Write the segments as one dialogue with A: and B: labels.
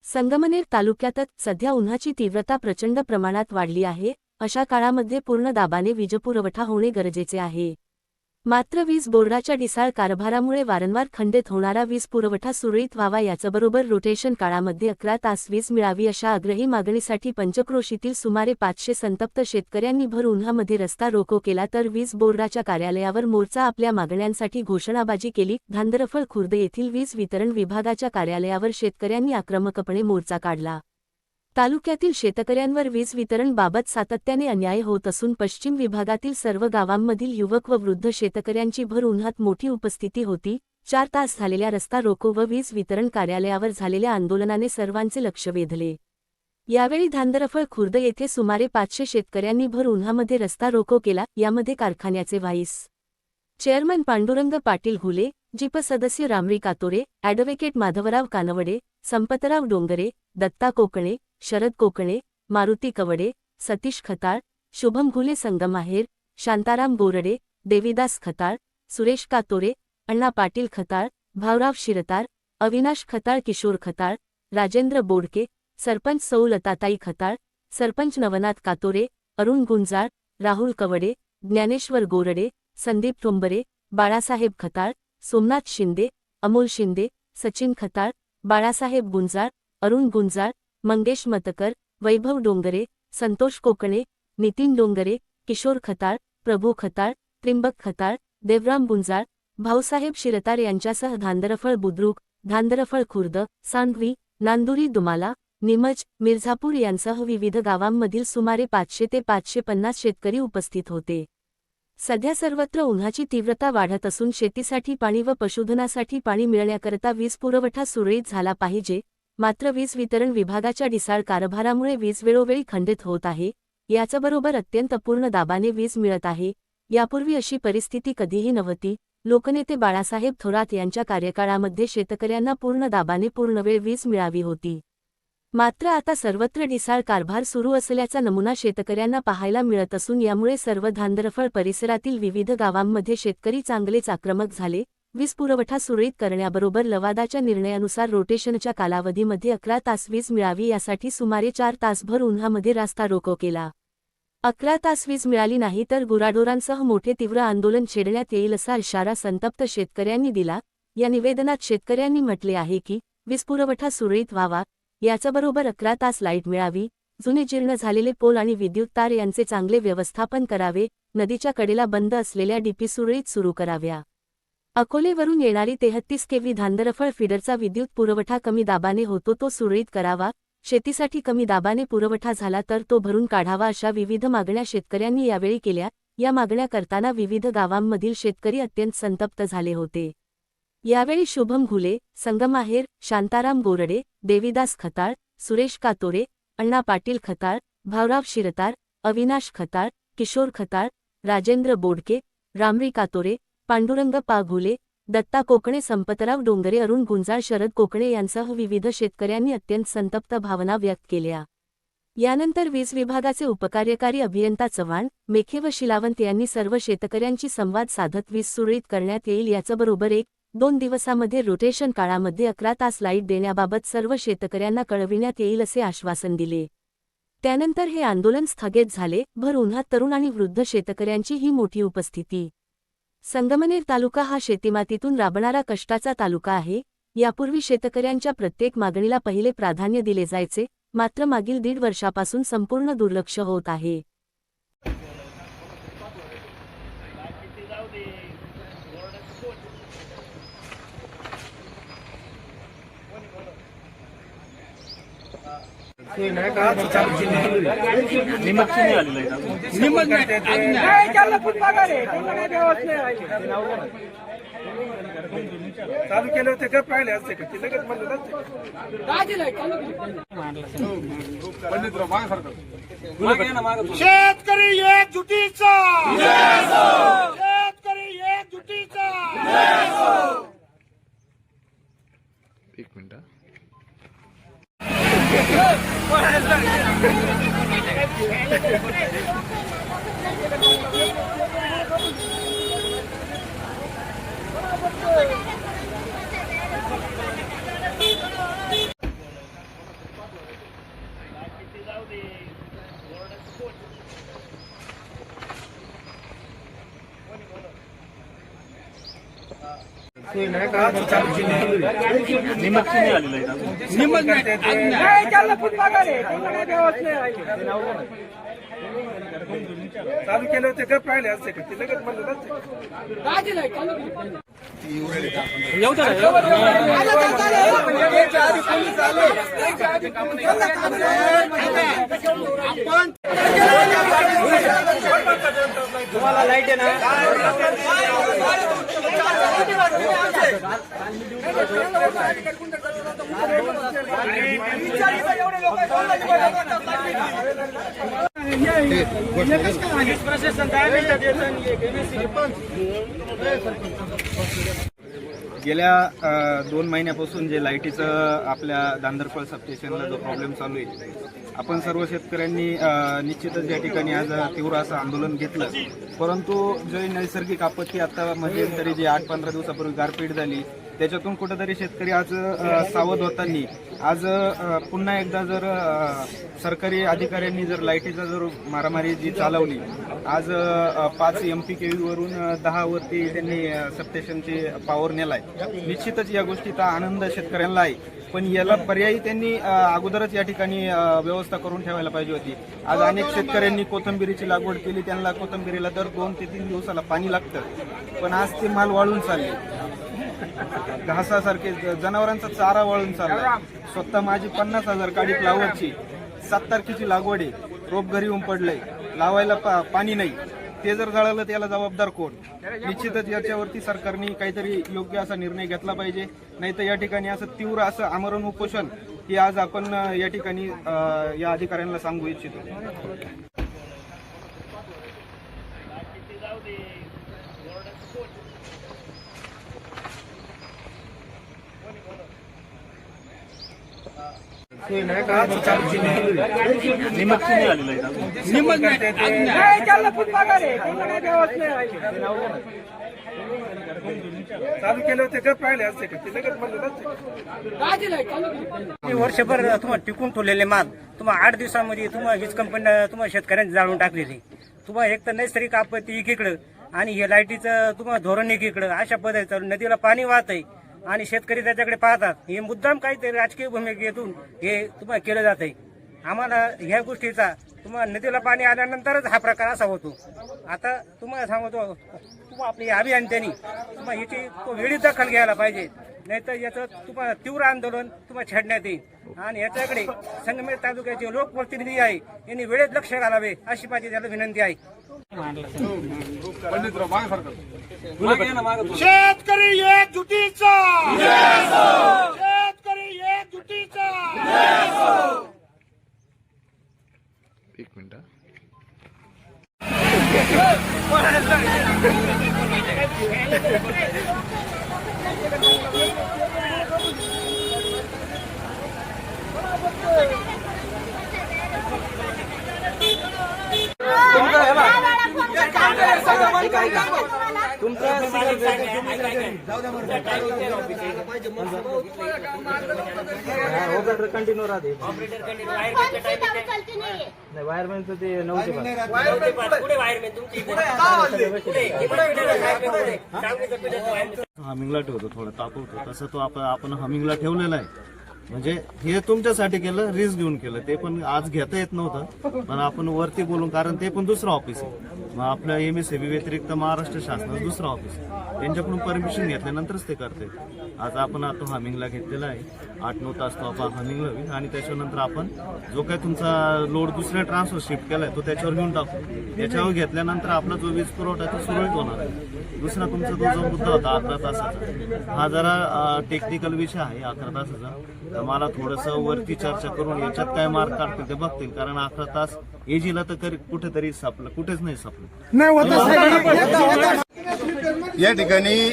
A: संगमनेर तालुक्यात सध्या उन्हाची तीव्रता प्रचंड प्रमाणात वाढली आहे। अशा काळामध्ये पूर्ण दाबाने वीजपुरवठा होणे गरजेचे आहे। मात्र वीज बोर्डाच्या ढिसाळ कारभारामुळे वारंवार खंडित होणारा वीज पुरवठा सुरळीत व्हावा याचबरोबर रोटेशन काळामध्ये 11 तास वीज मिळावी अशा आग्रही मागणीसाठी पंचक्रोशीतील सुमारे 500 संतप्त शेतकऱ्यांनी भर उन्हामध्ये रस्ता रोको केला तर वीज बोर्डाच्या कार्यालयावर मोर्चा आपल्या मागण्यांसाठी घोषणाबाजी केली। धांदरफळ खुर्द येथील वीज वितरण विभागाच्या कार्यालयावर शेतकऱ्यांनी आक्रमकपणे मोर्चा काढला। तालुक्यातील शेतकऱ्यांवर वीज वितरण बाबत सातत्याने अन्याय होत असून पश्चिम विभागातील सर्व गावांमधील युवक व वृद्ध शेतकऱ्यांची भर उन्हात मोठी उपस्थिती होती। 4 तास झालेल्या रस्ता रोको व वीज वितरण कार्यालयावर झालेल्या आंदोलनाने सर्वांचे लक्ष वेधले। यावेळी धांदरफळ खुर्द येथे सुमारे 500 शेतकऱ्यांनी भर उन्हामध्ये रस्ता रोको केला। यामध्ये कारखान्याचे व्हाईस चेअरमन पांडुरंग पाटील घुले, जिप सदस्य रामरी कातोरे, ॲडव्होकेट माधवराव कानवडे, संपतराव डोंगरे, दत्ता कोकणे, शरद कोकणे, मारुती कवडे, सतीश खताळ, शुभम घुले, संगम आहेर, शांताराम बोरडे, देवीदास खताळ, सुरेश कातोरे, अण्णा पाटील खताळ, भावराव शिरतार, अविनाश खताळ, किशोर खताळ, राजेंद्र बोडके, सरपंच सौ लताताई खताळ, सरपंच नवनाथ कातोरे, अरुण गुंजाळ, राहुल कवडे, ज्ञानेश्वर गोरडे, संदीप ठोंबरे, बाळासाहेब खताळ, सोमनाथ शिंदे, अमोल शिंदे, सचिन खताळ, बाळासाहेब गुंजाळ, अरुण गुंजाळ, मंगेश मतकर, वैभव डोंगरे, संतोष कोकणे, नितीन डोंगरे, किशोर खताळ, प्रभू खताळ, त्रिंबक खताळ, देवराम गुंजाळ, भाऊसाहेब शिरतार यांच्यासह धांदरफळ बुद्रुक, धांदरफळ खुर्द, सांगवी, नांदुरी दुमाला, निमज, मिर्झापूर यांसह विविध गावांमधील सुमारे 500 ते 550 शेतकरी उपस्थित होते। सध्या सर्वत्र उन्हाची तीव्रता वाढत असून शेतीसाठी पाणी व पशुधनासाठी पाणी मिळण्याकरता वीज पुरवठा सुरळीत झाला पाहिजे। मात्र वीज वितरण विभागाच्या ढिसाळ कारभारामुळे वीज वेळोवेळी खंडित होत आहे। याचबरोबर अत्यंत अपूर्ण दाबाने वीज मिळत आहे। यापूर्वी अशी परिस्थिती कधीही नव्हती। लोकनेते बाळासाहेब थोरात यांच्या कार्यकाळामध्ये शेतकऱ्यांना पूर्ण दाबाने पूर्ण वेळ वीज मिळावी होती। मात्र आता सर्वत्र ढिसाळ कारभार सुरू असल्याचा नमुना शेतकऱ्यांना पाहायला मिळत असून यामुळे सर्व धांदरफळ परिसरातील विविध गावांमध्ये शेतकरी चांगलेच आक्रमक झाले। वीज पुरवठा सुरळीत करण्याबरोबर लवादाच्या निर्णयानुसार रोटेशनच्या कालावधीमध्ये 11 तास वीज मिळावी यासाठी सुमारे 4 तासभर उन्हामध्ये रास्ता रोको केला। 11 तास वीज मिळाली नाही तर गुराढोरांसह मोठे तीव्र आंदोलन छेडण्यात येईल असा इशारा संतप्त शेतकऱ्यांनी दिला। या निवेदनात शेतकऱ्यांनी म्हटले आहे की वीज पुरवठा सुरळीत व्हावा, याचबरोबर 11 तास लाईट मिळावी, जुने जीर्ण झालेले पोल आणि विद्युत तार यांचे चांगले व्यवस्थापन करावे, नदीच्या कडेला बंद असलेल्या डीपी सुरळीत सुरू कराव्या। अकोलेवरून येणारी 33 केव्ही धांदरफळ फीडरचा विद्युत पुरवठा कमी दाबाने होतो तो सुरळीत करावा, शेतीसाठी कमी दाबाने पुरवठा झाला तर तो भरून काढावा अशा विविध मागण्या शेतकऱ्यांनी यावेळी केल्या। या मागण्या करताना विविध गावांमधील शेतकरी अत्यंत संतप्त झाले होते। यावेळी शुभम घुले, संगम आहेर, शांताराम बोरडे, देवीदास खताळ, सुरेश कातोरे, अण्णा पाटील खताळ, भावराव शिरतार, अविनाश खताळ, किशोर खताळ, राजेंद्र बोडके, रामरी कातोरे, पांडुरंग पा घुले, दत्ता कोकणे, संपतराव डोंगरे, अरुण गुंजाळ, शरद कोकणे यांसह विविध शेतकऱ्यांनी अत्यंत संतप्त भावना व्यक्त केल्या। यानंतर वीज विभागाचे उपकार्यकारी अभियंता चव्हाण, मेखे व शिलावंत यांनी सर्व शेतकऱ्यांची संवाद साधत वीज सुरळीत करण्यात येईल याचबरोबर 1-2 दिवसामध्ये रोटेशन काळामध्ये 11 तास लाईट देण्याबाबत सर्व शेतकऱ्यांना कळविण्यात येईल असे आश्वासन दिले। त्यानंतर हे आंदोलन स्थगित झाले। भर उन्हात तरुण आणि वृद्ध शेतकऱ्यांची ही मोठी उपस्थिती। संगमनेर तालुका हा शेतीमातीतून राबणारा कष्टाचा तालुका आहे। यापूर्वी शेतकऱ्यांच्या प्रत्येक मागणीला पहिले प्राधान्य दिले जायचे, मात्र मागील 1.5 वर्षापासून संपूर्ण दुर्लक्ष होत आहे।
B: चालू केले होते का पाहिले असते का ते लगेच म्हणलं शेतकरी एकजुटीचा, शेतकरी एकजुटीचा।
C: एक मिनिट
B: चालू केलं होते का पाहिले असते का ते लगेच म्हणलं ना
D: तुम्हाला लाईट आहे
E: गेल्या 2 महिन्यापासून जे लाईटीचं आपल्या दांदरफळ सबस्टेशनला जो प्रॉब्लेम चालू आहे, आपण सर्व शेतकऱ्यांनी निश्चितच या ठिकाणी आज तीव्र असं आंदोलन घेतलं. परंतु जे नैसर्गिक आपत्ती आता मध्यंतरी जी 8-15 दिवसापूर्वी गारपीट झाली, त्याच्यातून कुठेतरी शेतकरी आज सावध होताना आज पुन्हा एकदा जर सरकारी अधिकाऱ्यांनी जर लाईटीचा जर मारामारी जी चालवली, आज 5 MPKV वरून 10 वरती त्यांनी सबस्टेशनची पॉवर नेलाय. निश्चितच या गोष्टीचा आनंद शेतकऱ्यांना आहे, पण याला पर्यायी त्यांनी अगोदरच या ठिकाणी व्यवस्था करून ठेवायला पाहिजे होती. आज अनेक शेतकऱ्यांनी कोथिंबिरीची लागवड केली, त्यांना कोथिंबिरीला दर 2 ते 3 दिवसाला पाणी लागतं, पण आज ते माल वाळून चालले. घासासारखे जनावरांचा चारा वाळून चालला. स्वतः माझी 50,000 काडी फ्लावरची 7 तारखेची लागवड आहे, रोप घरी येऊन पडलंय, लावायला पाणी नाही. ते जर जळालं त्याला जबाबदार कोण? निश्चितच याच्यावरती सरकारने काहीतरी योग्य असा निर्णय घेतला पाहिजे, नाही तर या ठिकाणी असं तीव्र असं आमरण उपोषण हे आज आपण या ठिकाणी या अधिकाऱ्यांना सांगू इच्छितो.
B: चालू केलं होते का पाहिले असते का ते लगेच म्हणलं ना
D: वर्षभर तुम्हाला टिकून ठेवलेले माल तुम्हाला 8 दिवसांमध्ये तुम्हाला वीज कंपन्या तुम्हाला शेतकऱ्यांनी जाळून टाकलेली. तुम्हाला एक तर नैसर्गिक आपत्ती एकीकडं आणि हे लाईटीचं तुम्हाला धोरण एकीकडं, अशा पद्धतीचं नदीला पाणी वाहत आहे आणि शेतकरी त्याच्याकडे पाहतात. हे मुद्दाम काहीतरी राजकीय भूमिकेतून हे तुम्हाला केलं जात आहे. आम्हाला ह्या गोष्टीचा तुम्हाला नदीला पाणी आल्यानंतरच हा प्रकार असा होतो. आता तुम्हाला सांगतो, तुम्हाला आपली अभियंत्यांनी तुम्हाला याची वेळी दखल घ्यायला पाहिजे, नाहीतर याचं तुम्हाला तीव्र आंदोलन तुम्हाला छेडण्यात येईल. आणि याच्याकडे संगमेश्वर तालुक्याचे लोकप्रतिनिधी आहे, यांनी वेळेत लक्ष घालावे अशी माझी त्याला विनंती आहे.
B: शेतकरी एकजुटीचा, शेतकरी एकजुटीचा.
C: 1 मिनिट.
E: कंटिन्यू राहते वायरमॅनचं ते 9 ते 5 हमिंगला ठेवतो, थोडं तापवतो, तसं तो आपण हमिंगला ठेवलेला आहे. म्हणजे हे तुमच्यासाठी केलं, रिस्क घेऊन केलं. ते पण आज घेता येत नव्हतं, पण आपण वरती बोलून, कारण ते पण दुसरं ऑफिस आहे. मग आपल्या MSAB व्यतिरिक्त महाराष्ट्र शासनाचं दुसरं ऑफिस आहे, त्यांच्याकडून परमिशन घेतल्यानंतरच ते करते. आज आपण आता हमिंगला घेतलेला आहे. 8-9 तास तो आपण हमिंगला होईल आणि त्याच्यानंतर आपण जो काही तुमचा लोड दुसऱ्या ट्रान्सफर शिफ्ट केलाय तो त्याच्यावर घेऊन टाकू. त्याच्यावर घेतल्यानंतर आपला जो वीज पुरवठा आहे तो सुरळीत होणार आहे. दुसरा तुमचा तो जो मुद्दा होता 11 तासाचा, हा जरा टेक्निकल विषय आहे 11 तासाचा. तर मला थोडंसं वरती चर्चा करून याच्यात काय मार्क काढतील ते बघतील, कारण 11 तास एजीला तर कुठेतरी सापलं, कुठेच नाही सापलं.
F: या ठिकाणी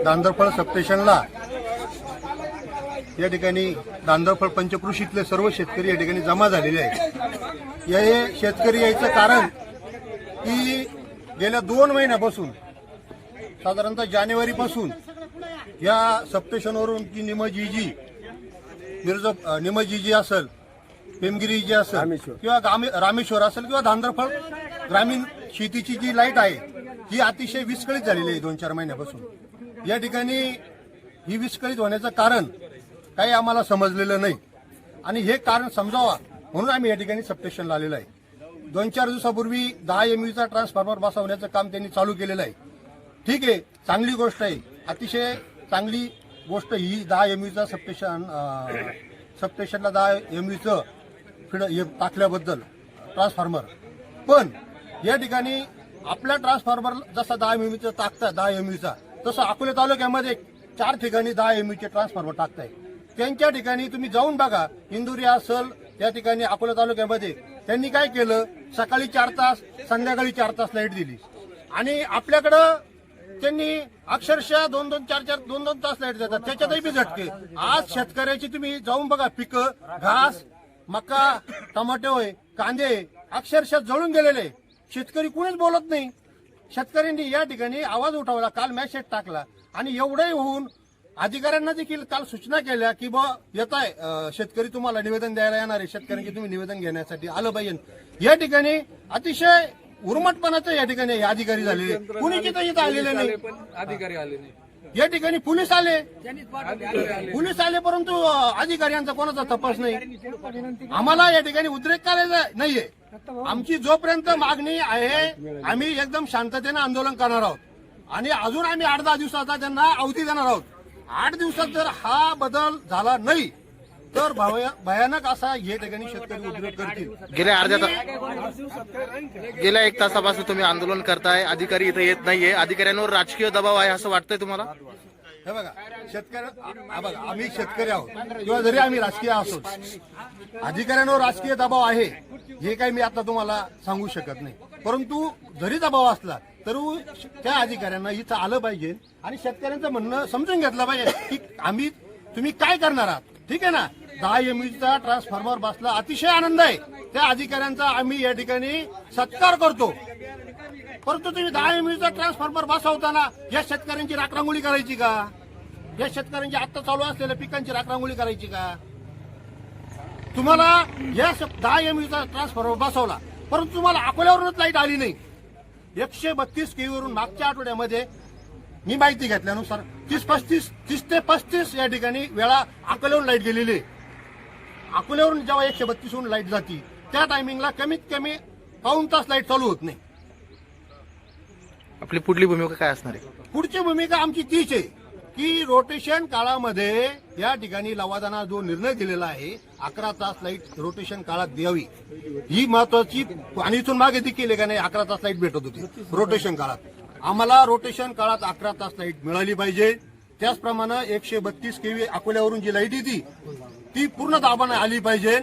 F: दांदरफळ सबस्टेशनला या ठिकाणी दांदरफळ पंचकृषीतले सर्व शेतकरी या ठिकाणी जमा झालेले आहेत. हे शेतकरी यायचं कारण की गेल्या 2 महिन्यापासून, साधारणतः जानेवारीपासून या सबस्टेशनवरून की निमजीजी असेल पेमगिरी जी असेल किंवा रामेश्वर असेल किंवा धांदरफळ ग्रामीण शेतीची जी लाईट आहे ही अतिशय विस्कळीत झालेली आहे 2-4 महिन्यापासून. या ठिकाणी ही विस्कळीत होण्याचं कारण काही आम्हाला समजलेलं नाही आणि हे कारण समजावा म्हणून आम्ही या ठिकाणी सबस्टेशनला आलेलो आहे. 2-4 दिवसापूर्वी 10 MVचा ट्रान्सफॉर्मर बसवण्याचं काम त्यांनी चालू केलेलं आहे. ठीक आहे, चांगली गोष्ट आहे, अतिशय चांगली गोष्ट ही 10 MVचा सबस्टेशनला 10 MVचं टाकल्याबद्दल ट्रान्सफॉर्मर. पण या ठिकाणी आपल्या ट्रान्सफॉर्मर जसा 10 MVचं टाकतात 10 MVचा, तसं अकोले तालुक्यामध्ये 4 ठिकाणी 10 MVचे ट्रान्सफॉर्मर टाकताय. त्यांच्या ठिकाणी तुम्ही जाऊन बघा, इंदुरी असेल त्या ठिकाणी अकोला तालुक्यामध्ये त्यांनी काय केलं, सकाळी 4 तास संध्याकाळी 4 तास लाईट दिली आणि आपल्याकडं त्यांनी अक्षरशः 2-2 तास लाईट देतात, त्याच्यातही बी झटके. आज शेतकऱ्याची तुम्ही जाऊन बघा, पिकं, घास, मका, टमाटे होय, कांदे अक्षरशः जळून गेलेले. शेतकरी कुणीच बोलत नाही. शेतकऱ्यांनी या ठिकाणी आवाज उठवला, काल मेसेज टाकला आणि एवढंही होऊन अधिकाऱ्यांना देखील काल सूचना केल्या की बा येत आहे शेतकरी तुम्हाला निवेदन द्यायला येणार आहे, शेतकऱ्यांची तुम्ही निवेदन घेण्यासाठी आलं पाहिजे. या ठिकाणी अतिशय उर्मटपणाचे या ठिकाणी हे अधिकारी झालेले, कुणी इथं आलेले नाही.
B: अधिकारी आले नाही.
F: या ठिकाणी पोलीस आले परंतु अधिकाऱ्यांचा कोणाचा तपास नाही. आम्हाला या ठिकाणी उद्रेक करायचा नाहीये. आमची जोपर्यंत मागणी आहे आम्ही एकदम शांततेने आंदोलन करणार आहोत आणि अजून आम्ही 8-10 दिवसाचा त्यांना अवधी देणार आहोत. 8 दिवसात जर हा बदल झाला नाही तर भयानक असा या ठिकाणी शेतकरी उद्रेक करतील.
C: गेल्या 1 तासापासून तुम्ही आंदोलन करताय, अधिकारी इथे येत नाहीये, अधिकाऱ्यांवर राजकीय दबाव आहे असं वाटतंय तुम्हाला?
F: हे बघा, बघा आम्ही शेतकरी आहोत किंवा जरी आम्ही राजकीय असो, अधिकाऱ्यांवर राजकीय दबाव आहे हे काही मी आता तुम्हाला सांगू शकत नाही. परंतु जरी दबाव असला तर त्या अधिकाऱ्यांना इथं आलं पाहिजे आणि शेतकऱ्यांचं म्हणणं समजून घेतलं पाहिजे की तुम्ही काय करणार आहात. ठीक आहे ना, 10 MVचा ट्रान्सफॉर्मर बसला, अतिशय आनंद आहे. त्या अधिकाऱ्यांचा आम्ही या ठिकाणी सत्कार करतो. परंतु तुम्ही 10 MVचा ट्रान्सफॉर्मर बसवताना या शेतकऱ्यांची राखरांगोळी करायची का? या शेतकऱ्यांची आता चालू असलेल्या पिकांची राखरांगोळी करायची का? तुम्हाला या 10 MVचा ट्रान्सफॉर्मर बसवला परंतु तुम्हाला अकोल्यावरूनच लाईट आली नाही. 132 KV वरून मागच्या आठवड्यामध्ये मी माहिती घेतल्यानुसार 30 ते 35 या ठिकाणी वेळा अकोल्यावरून लाईट गेलेली आहे. अकोल्यावरून जेव्हा 132 वरून लाईट जाती त्या टायमिंगला कमीत कमी पाऊण तास लाईट चालू होत नाही.
C: आपली पुढली भूमिका काय असणार आहे?
F: पुढची भूमिका आमची तीच आहे की रोटेशन काळामध्ये या ठिकाणी लवादाना जो निर्णय दिलेला आहे 11 तास लाईट रोटेशन काळात द्यावी ही महत्वाची. आणि इथून मागे देखील का नाही 11 तास लाईट भेटत होती रोटेशन काळात. आम्हाला रोटेशन काळात 11 तास लाईट मिळाली पाहिजे. त्याचप्रमाणे 132 KV अकोल्यावरून जी लाईट येते ती पूर्ण दाबाने आली पाहिजे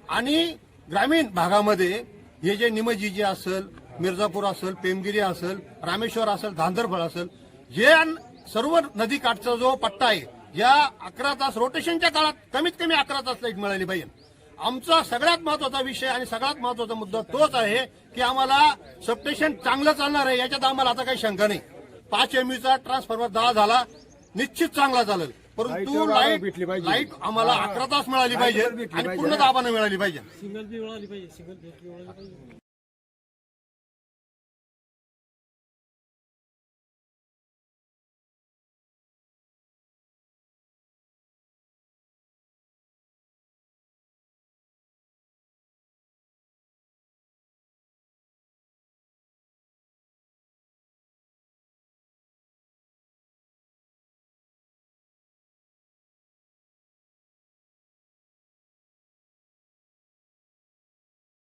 F: आणि ग्रामीण भागामध्ये हे जे निमजी असेल, मिर्जापूर असेल, पेमगिरी असेल, रामेश्वर असेल, धांदरफळ असेल, जे सर्व नदीकाठचा जो पट्टा आहे या 11 तास रोटेशनच्या काळात कमीत कमी 11 तास लाईट मिळाली पाहिजे. आमचा सगळ्यात महत्वाचा विषय आणि सगळ्यात महत्वाचा मुद्दा तोच आहे की आम्हाला सबस्टेशन चांगलं चालणार आहे याच्यात आम्हाला आता काही शंका नाही. 5 MVचा ट्रान्सफॉर्मर 10 झाला निश्चित चांगला चालेल, परंतु लाईट आम्हाला 11 तास मिळाली पाहिजे आणि पूर्ण दाबाने मिळाली पाहिजे.